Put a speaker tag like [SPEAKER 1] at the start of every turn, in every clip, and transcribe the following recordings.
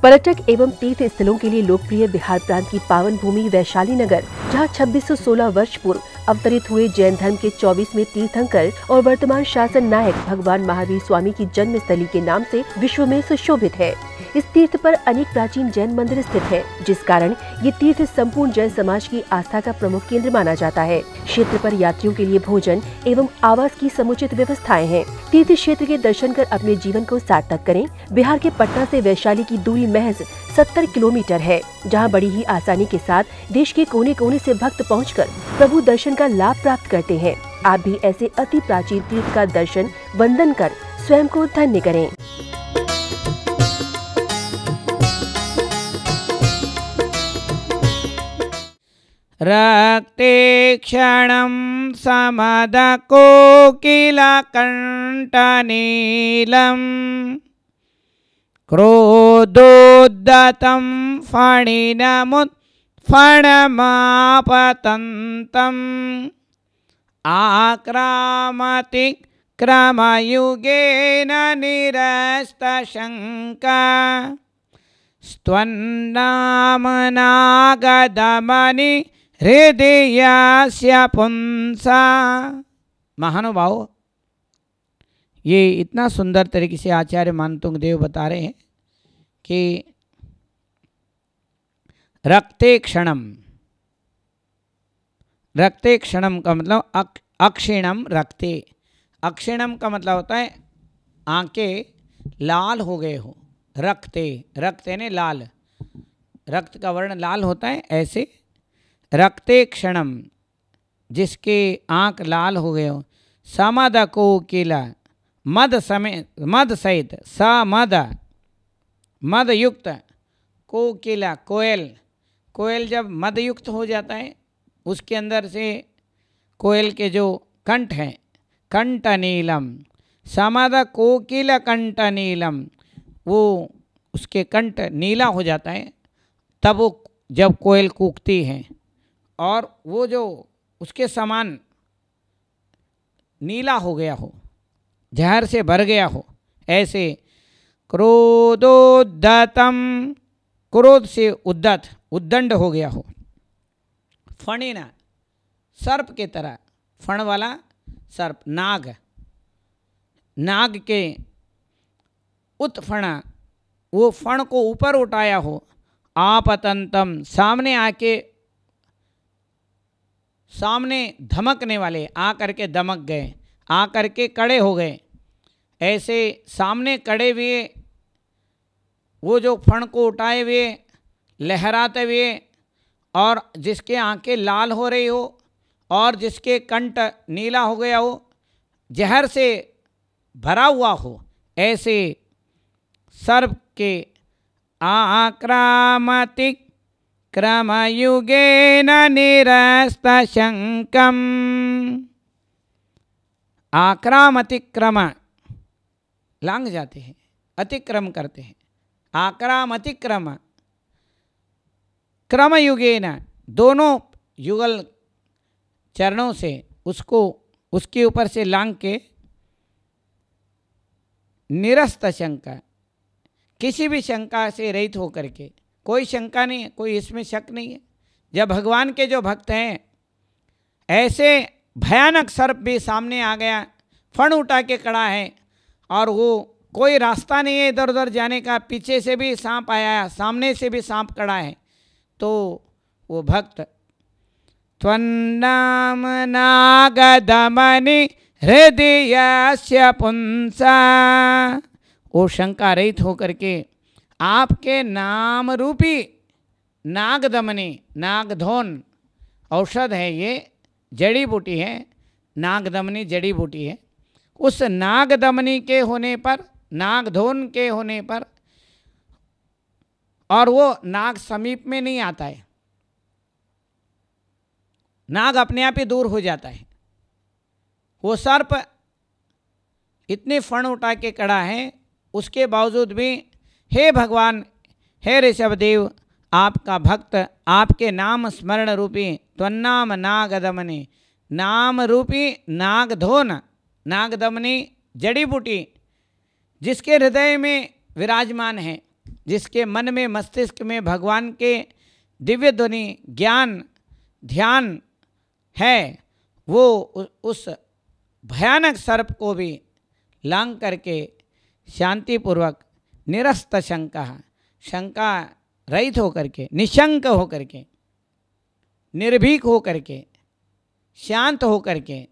[SPEAKER 1] पर्यटक एवं तीर्थ स्थलों के लिए लोकप्रिय बिहार प्रांत की पावन भूमि वैशाली नगर, जहां 2616 वर्ष पूर्व अवतरित हुए जैन धर्म के 24वें तीर्थंकर और वर्तमान शासन नायक भगवान महावीर स्वामी की जन्म स्थली के नाम से विश्व में सुशोभित है। इस तीर्थ पर अनेक प्राचीन जैन मंदिर स्थित हैं, जिस कारण ये तीर्थ संपूर्ण जैन समाज की आस्था का प्रमुख केंद्र माना जाता है। क्षेत्र पर यात्रियों के लिए भोजन एवं आवास की समुचित व्यवस्थाएं हैं। तीर्थ क्षेत्र के दर्शन कर अपने जीवन को सार्थक करें। बिहार के पटना से वैशाली की दूरी महज 70 किलोमीटर है, जहां बड़ी ही आसानी के साथ देश के कोने कोने से भक्त पहुंचकर प्रभु दर्शन का लाभ प्राप्त करते हैं। आप भी ऐसे अति प्राचीन तीर्थ का दर्शन वंदन कर स्वयं को धन्य करें।
[SPEAKER 2] रक्ते क्षणं समदकोकिलकण्ठनीलम् क्रोधोद्दतं फणिनमुत्फणमापतन्तम् आक्रामति क्रमयुगेन निरस्तशङ्का स्त्वन्नामनागदमनि हृदयस्य पुंसा। महानुभाव, ये इतना सुंदर तरीके से आचार्य मानतुंग देव बता रहे हैं कि रक्ते क्षणम, रक्ते क्षणम का मतलब अक्षीणम रक्ते, अक्षीणम का मतलब होता है आंखें लाल हो गए हो। रक्ते, रक्त ने लाल, रक्त का वर्ण लाल होता है, ऐसे रक्ते क्षणम जिसके आंख लाल हो गए हो। समद कोकिला, मद समेत, मद सहित, समद मद युक्त, कोकिला कोयल, कोयल जब मद युक्त हो जाता है उसके अंदर से कोयल के जो कंठ हैं, कंठ नीलम, समद कोकिल कंठ नीलम, वो उसके कंठ नीला हो जाता है तब वो जब कोयल कूकती है, और वो जो उसके समान नीला हो गया हो, जहर से भर गया हो, ऐसे क्रोधोद्दतम, क्रोध से उद्दत, उद्दंड हो गया हो। फणिना, सर्प के तरह, फण वाला सर्प, नाग, नाग के उत्फणा, वो फण को ऊपर उठाया हो। आपतंतम, सामने आके, सामने धमकने वाले, आ करके दमक गए, आ करके कड़े हो गए, ऐसे सामने कड़े हुए वो जो फण को उठाए हुए लहराते हुए, और जिसके आंखें लाल हो रही हो और जिसके कंठ नीला हो गया हो, जहर से भरा हुआ हो, ऐसे सर्प के आक्रामति क्रमयुगेन निरस्तशङ्कम्। आक्रामतिक्रम, लांग जाते हैं, अतिक्रम करते हैं। आक्रामतिक्रम, क्रमयुगेन, दोनों युगल चरणों से उसको, उसके ऊपर से लांग के, निरस्त शंका, किसी भी शंका से रहित होकर के, कोई शंका नहीं है, कोई इसमें शक नहीं है। जब भगवान के जो भक्त हैं, ऐसे भयानक सर्प भी सामने आ गया, फण उठा के खड़ा है, और वो कोई रास्ता नहीं है इधर उधर जाने का, पीछे से भी सांप आया, सामने से भी सांप खड़ा है, तो वो भक्त त्वन्नाम नागदमनि हृदयस्य पुंसा, वो शंका रहित होकर के आपके नाम रूपी नागदमनी, नागधोन औषध है, ये जड़ी बूटी है, नागदमनी जड़ी बूटी है। उस नागदमनी के होने पर, नागधोन के होने पर, और वो नाग समीप में नहीं आता है, नाग अपने आप ही दूर हो जाता है। वो सर्प इतने फण उठा के खड़ा है, उसके बावजूद भी हे भगवान, हे ऋषभदेव, आपका भक्त आपके नाम स्मरण रूपी त्वन्नाम नागदमनी, नाम रूपी नागधोन, नागदमनी जड़ी बूटी जिसके हृदय में विराजमान है, जिसके मन में मस्तिष्क में भगवान के दिव्य ध्वनि ज्ञान ध्यान है, वो उस भयानक सर्प को भी लांग करके शांतिपूर्वक निरस्त शंका रहित होकर के, निशंक होकर के, निर्भीक होकर के, शांत होकर के,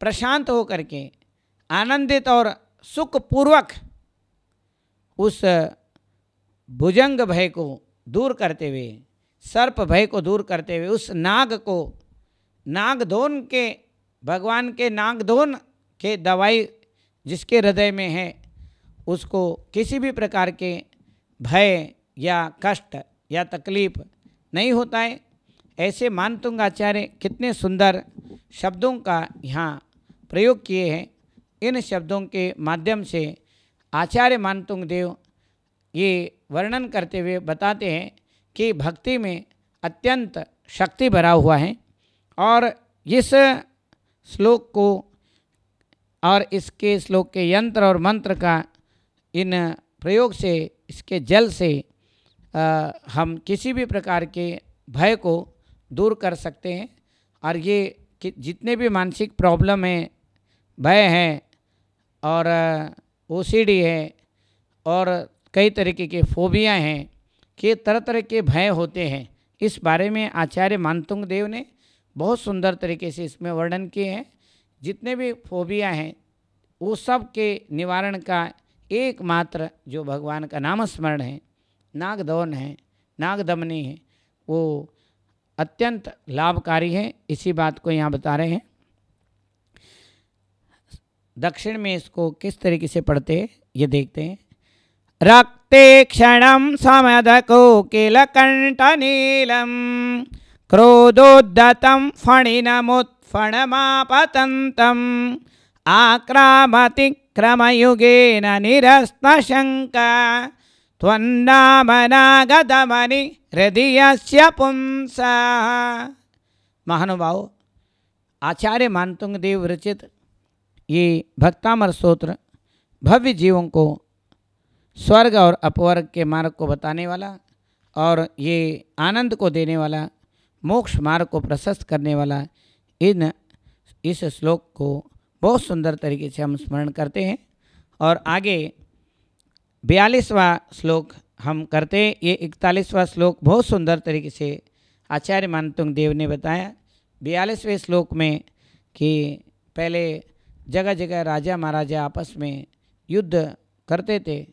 [SPEAKER 2] प्रशांत होकर के, आनंदित और सुखपूर्वक उस भुजंग भय को दूर करते हुए, सर्प भय को दूर करते हुए, उस नाग को, नागधोन के, भगवान के नागधोन के दवाई जिसके हृदय में है, उसको किसी भी प्रकार के भय या कष्ट या तकलीफ नहीं होता है। ऐसे मानतुंग आचार्य कितने सुंदर शब्दों का यहाँ प्रयोग किए हैं। इन शब्दों के माध्यम से आचार्य मानतुंग देव ये वर्णन करते हुए बताते हैं कि भक्ति में अत्यंत शक्ति भरा हुआ है और इस श्लोक को और इसके श्लोक के यंत्र और मंत्र का इन प्रयोग से, इसके जल से हम किसी भी प्रकार के भय को दूर कर सकते हैं। और ये कि जितने भी मानसिक प्रॉब्लम हैं, भय है और ओसीडी है और कई तरीके के फोबिया हैं, कि तरह तरह के भय होते हैं, इस बारे में आचार्य मानतुंग देव ने बहुत सुंदर तरीके से इसमें वर्णन किए हैं। जितने भी फोबिया हैं वो सब के निवारण का एकमात्र जो भगवान का नाम स्मरण है, नागदौन है, नागदमनी है, वो अत्यंत लाभकारी है। इसी बात को यहाँ बता रहे हैं। दक्षिण में इसको किस तरीके से पढ़ते हैं ये देखते हैं। रक्ते क्षणं समदको किलकण्ठनीलं क्रोधोद्धतं फणिनमुत्फणमापतन्तम् आक्रामति क्रमयुगेन निरस्तशङ्का त्वन्नामनागतमनि हृदयस्य पुंसः। महानुभाव, आचार्य मानतुंग देव रचित ये भक्तामर स्तोत्र भव्य जीवों को स्वर्ग और अपवर्ग के मार्ग को बताने वाला और ये आनंद को देने वाला, मोक्ष मार्ग को प्रशस्त करने वाला इस श्लोक को बहुत सुंदर तरीके से हम स्मरण करते हैं। और आगे 42वां श्लोक हम करते हैं। ये 41वां श्लोक बहुत सुंदर तरीके से आचार्य मानतुंग देव ने बताया 42वें श्लोक में कि पहले जगह जगह राजा महाराजा आपस में युद्ध करते थे,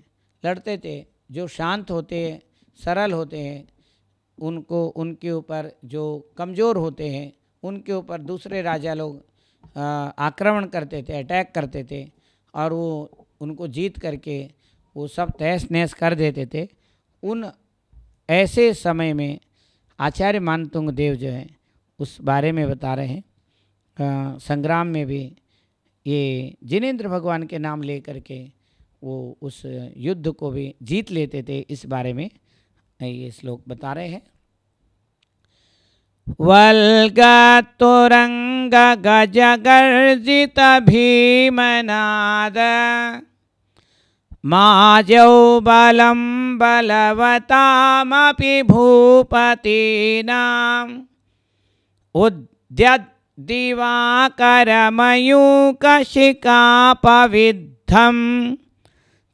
[SPEAKER 2] लड़ते थे। जो शांत होते हैं, सरल होते हैं, उनको उनके ऊपर जो कमज़ोर होते हैं उनके ऊपर दूसरे राजा लोग आक्रमण करते थे, अटैक करते थे और वो उनको जीत करके वो सब तहस नहस कर देते थे। उन ऐसे समय में आचार्य मानतुंग देव जो है उस बारे में बता रहे हैं। संग्राम में भी ये जिनेंद्र भगवान के नाम ले करके वो उस युद्ध को भी जीत लेते थे, इस बारे में ये श्लोक बता रहे हैं। वल्गतुरंग गज गर्जित भीमनाद माजौ बलं बलवतामपि भूपतीनां उद्यत दिवाकरमयूकशिखापविद्धं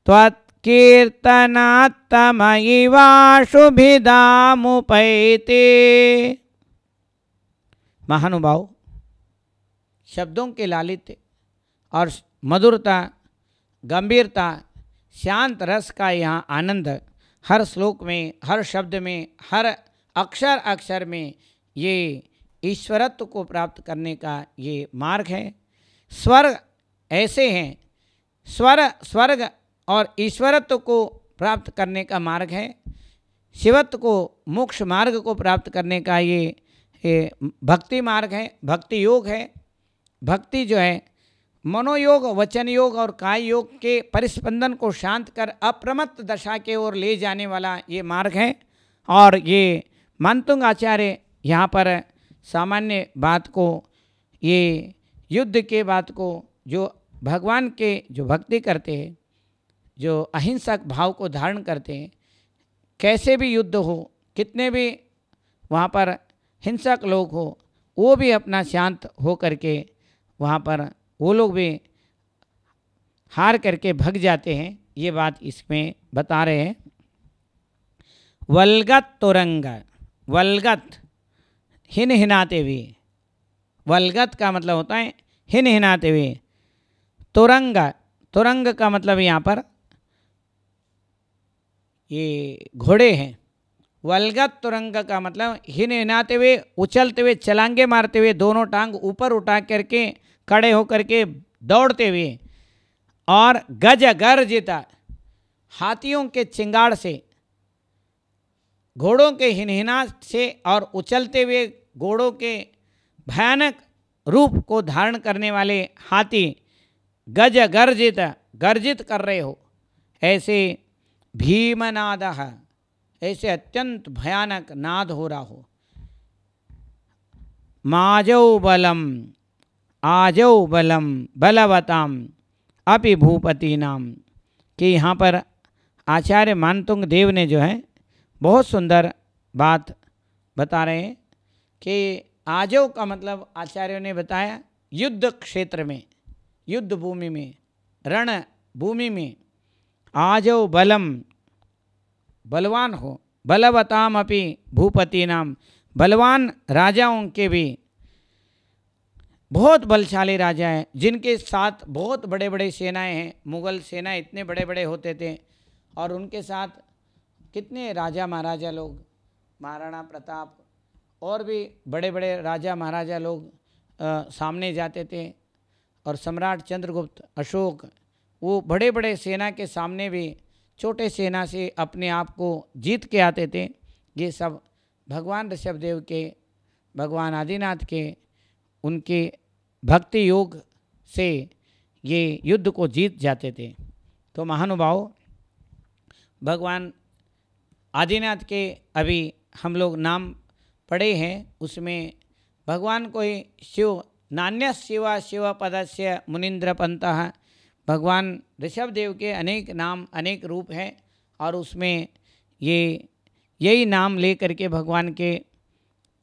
[SPEAKER 2] त्वत्कीर्तनात्तमयिवाशुभिदामुपैते। महानुभाव, शब्दों के लालित्य और मधुरता, गंभीरता, शांत रस का यहाँ आनंद हर श्लोक में, हर शब्द में, हर अक्षर अक्षर में ये ईश्वरत्व को प्राप्त करने का ये मार्ग है। स्वर्ग ऐसे हैं, स्वर्ग और ईश्वरत्व को प्राप्त करने का मार्ग है। शिवत्व को, मोक्ष मार्ग को प्राप्त करने का ये भक्ति मार्ग है, भक्ति योग है। भक्ति जो है मनोयोग, वचन योग और काय योग के परिस्पंदन को शांत कर अप्रमत्त दशा के ओर ले जाने वाला ये मार्ग है। और ये मानतुंग आचार्य यहाँ पर सामान्य बात को, ये युद्ध के बात को, जो भगवान के जो भक्ति करते हैं, जो अहिंसक भाव को धारण करते हैं, कैसे भी युद्ध हो, कितने भी वहाँ पर हिंसक लोग हो, वो भी अपना शांत हो करके वहाँ पर वो लोग भी हार करके भग जाते हैं। ये बात इसमें बता रहे हैं। वल्गत तुरंग, वल्गत हिन हिनाते हुए, वल्गत का मतलब होता है हिन हिनाते हुए। तुरंग, तुरंग का मतलब यहाँ पर ये घोड़े हैं। वल्गत तुरंग का मतलब हिन हिनाते हुए, उछलते हुए, छलांगे मारते हुए, दोनों टांग ऊपर उठा करके खड़े होकर के दौड़ते हुए, और गज गर्जिता, हाथियों के चिंगाड़ से, घोड़ों के हिनहिना से और उछलते हुए घोड़ों के भयानक रूप को धारण करने वाले हाथी गज गर्जित, गर्जित कर रहे हो, ऐसे भीमनाद, ऐसे अत्यंत भयानक नाद हो रहा हो। माजौ बलम, आजौ बलम बलवताम अपि भूपति नाम, कि यहाँ पर आचार्य मानतुंग देव ने जो है बहुत सुंदर बात बता रहे हैं कि आजो का मतलब आचार्यों ने बताया युद्ध क्षेत्र में, युद्ध भूमि में, रण भूमि में, आजो बलम, बलवान हो, बलवताम अपि भूपति नाम, बलवान राजाओं के भी, बहुत बलशाली राजा हैं जिनके साथ बहुत बड़े बड़े सेनाएं हैं। मुगल सेना इतने बड़े बड़े होते थे और उनके साथ कितने राजा महाराजा लोग, महाराणा प्रताप और भी बड़े बड़े राजा महाराजा लोग सामने जाते थे। और सम्राट चंद्रगुप्त, अशोक, वो बड़े बड़े सेना के सामने भी छोटे सेना से अपने आप को जीत के आते थे। ये सब भगवान ऋषभदेव के, भगवान आदिनाथ के, उनके भक्ति योग से ये युद्ध को जीत जाते थे। तो महानुभाव, भगवान आदिनाथ के अभी हम लोग नाम पढ़े हैं, उसमें भगवान को ही शिव, नान्य शिवा शिव पदस्य मुनीन्द्र पंतः, भगवान ऋषभदेव के अनेक नाम, अनेक रूप हैं और उसमें यही नाम ले करके भगवान के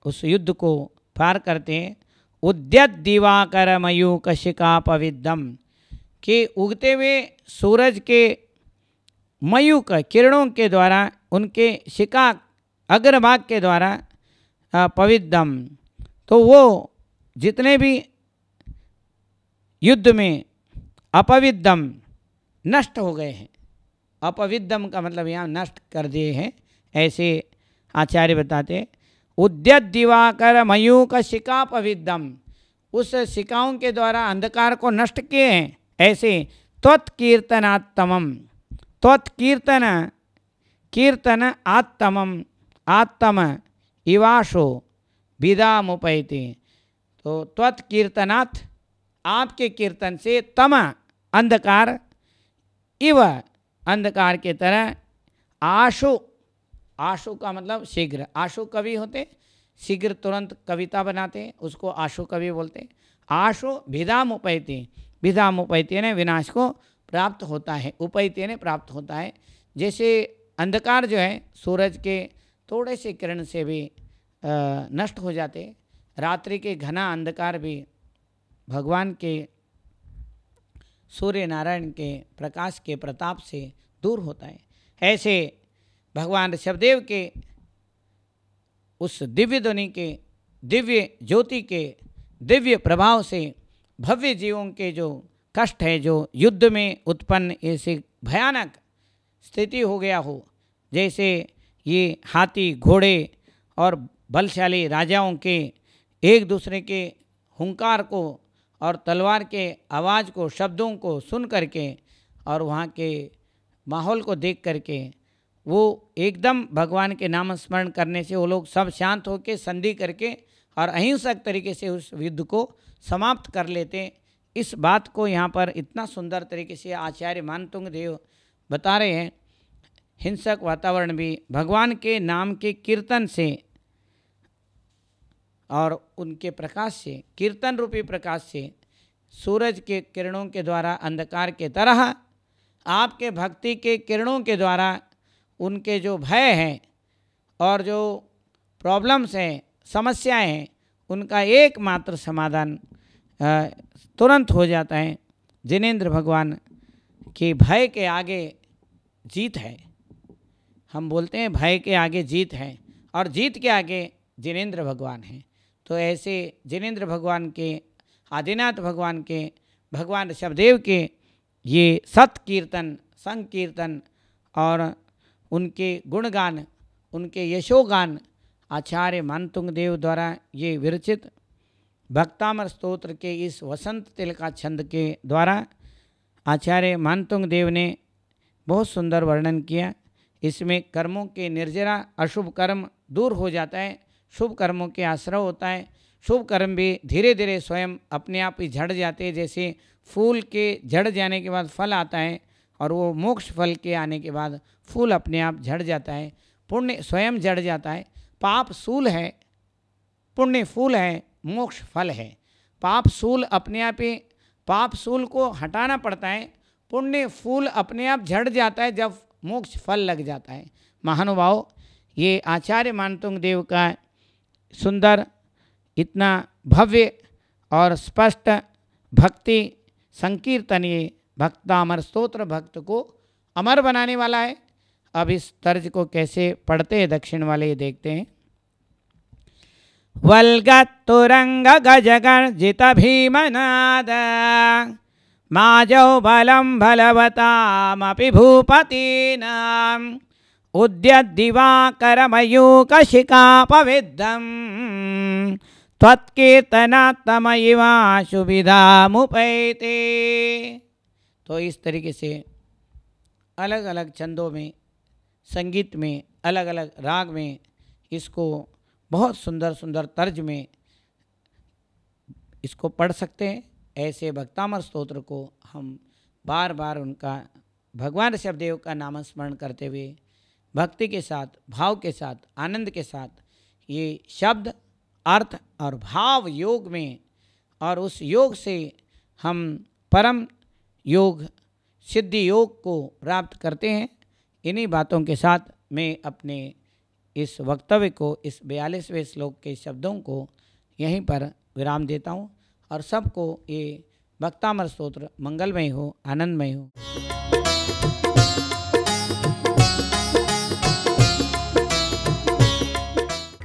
[SPEAKER 2] उस युद्ध को पार करते हैं। उद्यत दिवाकर मयूक शिकापविद्दम, कि उगते हुए सूरज के मयूक किरणों के द्वारा, उनके शिका अग्रभाग के द्वारा पविद्दम, तो वो जितने भी युद्ध में अपविद्दम, नष्ट हो गए हैं। अपविद्दम का मतलब यहाँ नष्ट कर दिए हैं, ऐसे आचार्य बताते हैं। उद्यत दिवाकर मयूक शिकापविद्दम, उस शिकाओं के द्वारा अंधकार को नष्ट किए हैं। ऐसे त्वत्कीर्तनात्तमम, त्वत्कीर्तन, कीर्तन आत्तमम, आत्तम इवाशो विदामुपैते, तो त्वत्कीर्तनात्, आपके कीर्तन से, तम अंधकार, इव अंधकार के तरह, आशु, आशु का मतलब शीघ्र, आशु कवि होते, शीघ्र तुरंत कविता बनाते, उसको आशु कवि बोलते। आशु भिदाम उपैते, भिदाम उपैते ने विनाश को प्राप्त होता है, उपैते ने प्राप्त होता है। जैसे अंधकार जो है सूरज के थोड़े से किरण से भी नष्ट हो जाते, रात्रि के घना अंधकार भी भगवान के सूर्य नारायण के प्रकाश के प्रताप से दूर होता है। ऐसे भगवान ऋषभदेव के उस दिव्य ध्वनि के, दिव्य ज्योति के दिव्य प्रभाव से भव्य जीवों के जो कष्ट है, जो युद्ध में उत्पन्न ऐसे भयानक स्थिति हो गया हो, जैसे ये हाथी, घोड़े और बलशाली राजाओं के एक दूसरे के हुंकार को और तलवार के आवाज़ को, शब्दों को सुन करके और वहाँ के माहौल को देख करके वो एकदम भगवान के नाम स्मरण करने से वो लोग सब शांत होकर संधि करके और अहिंसक तरीके से उस युद्ध को समाप्त कर लेते। इस बात को यहाँ पर इतना सुंदर तरीके से आचार्य मानतुंग देव बता रहे हैं। हिंसक वातावरण भी भगवान के नाम के कीर्तन से और उनके प्रकाश से, कीर्तन रूपी प्रकाश से, सूरज के किरणों के द्वारा अंधकार के तरह आपके भक्ति के किरणों के द्वारा उनके जो भय हैं और जो प्रॉब्लम्स हैं, समस्याएं हैं, उनका एकमात्र समाधान तुरंत हो जाता है। जिनेंद्र भगवान के भय के आगे जीत है। हम बोलते हैं भय के आगे जीत है और जीत के आगे जिनेंद्र भगवान हैं। तो ऐसे जिनेंद्र भगवान के, आदिनाथ भगवान के, भगवान ऋषभदेव के ये सत कीर्तन, संकीर्तन और उनके गुणगान, उनके यशोगान आचार्य मानतुंग देव द्वारा ये विरचित भक्तामर स्तोत्र के इस वसंत तिलका छंद के द्वारा आचार्य मानतुंग देव ने बहुत सुंदर वर्णन किया। इसमें कर्मों के निर्जरा, अशुभ कर्म दूर हो जाता है, शुभ कर्मों के आश्रय होता है। शुभ कर्म भी धीरे धीरे स्वयं अपने आप ही झड़ जाते हैं। जैसे फूल के झड़ जाने के बाद फल आता है और वो मोक्ष फल के आने के बाद फूल अपने आप झड़ जाता है, पुण्य स्वयं झड़ जाता है। पाप सूल है, पुण्य फूल है, मोक्ष फल है। पाप सूल अपने आप ही, पाप सूल को हटाना पड़ता है, पुण्य फूल अपने आप झड़ जाता है जब मोक्ष फल लग जाता है। महानुभाव, ये आचार्य मानतुंग देव का सुंदर, इतना भव्य और स्पष्ट भक्ति संकीर्तन, ये भक्तामर स्तोत्र भक्त को अमर बनाने वाला है। अब इस तर्ज को कैसे पढ़ते हैं दक्षिण वाले, ये देखते हैं। वल्गत्तुरंग गजगर्जित भीमनाद माजौ बलं बलवतामपि भूपतीनाम् उद्यद्दिवाकरमयूकशिखापविद्धं त्वत्कीर्तनात्तमयिवा सुविधामुपैते। तो इस तरीके से अलग अलग छंदों में, संगीत में, अलग अलग राग में इसको बहुत सुंदर सुंदर तर्ज में इसको पढ़ सकते हैं। ऐसे भक्तामर स्तोत्र को हम बार बार उनका, भगवान ऋषभदेव का नामस्मरण करते हुए भक्ति के साथ, भाव के साथ, आनंद के साथ ये शब्द, अर्थ और भाव योग में, और उस योग से हम परम योग, सिद्धि योग को प्राप्त करते हैं। इन्हीं बातों के साथ मैं अपने इस वक्तव्य को, इस 42वें श्लोक के शब्दों को यहीं पर विराम देता हूँ और सबको ये भक्तामर स्तोत्र मंगलमय हो, आनंदमय हो।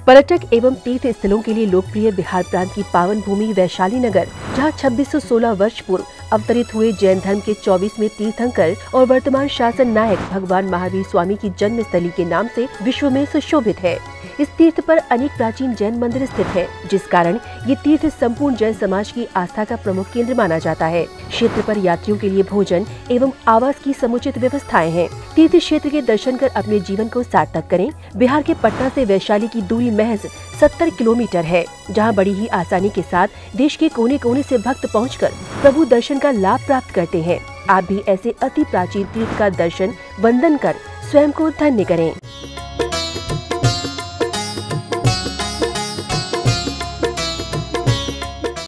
[SPEAKER 1] पर्यटक एवं तीर्थ स्थलों के लिए लोकप्रिय बिहार प्रांत की पावन भूमि वैशाली नगर, जहां 2616 वर्ष पूर्व अवतरित हुए जैन धर्म के 24वें तीर्थंकर और वर्तमान शासन नायक भगवान महावीर स्वामी की जन्मस्थली के नाम से विश्व में सुशोभित है। इस तीर्थ पर अनेक प्राचीन जैन मंदिर स्थित है, जिस कारण ये तीर्थ संपूर्ण जैन समाज की आस्था का प्रमुख केंद्र माना जाता है। क्षेत्र पर यात्रियों के लिए भोजन एवं आवास की समुचित व्यवस्थाएं हैं। तीर्थ क्षेत्र के दर्शन कर अपने जीवन को सार्थक करें। बिहार के पटना से वैशाली की दूरी महज 70 किलोमीटर है, जहां बड़ी ही आसानी के साथ देश के कोने कोने से भक्त पहुंचकर प्रभु दर्शन का लाभ प्राप्त करते हैं। आप भी ऐसे अति प्राचीन तीर्थ का दर्शन, वंदन कर स्वयं को धन्य करें।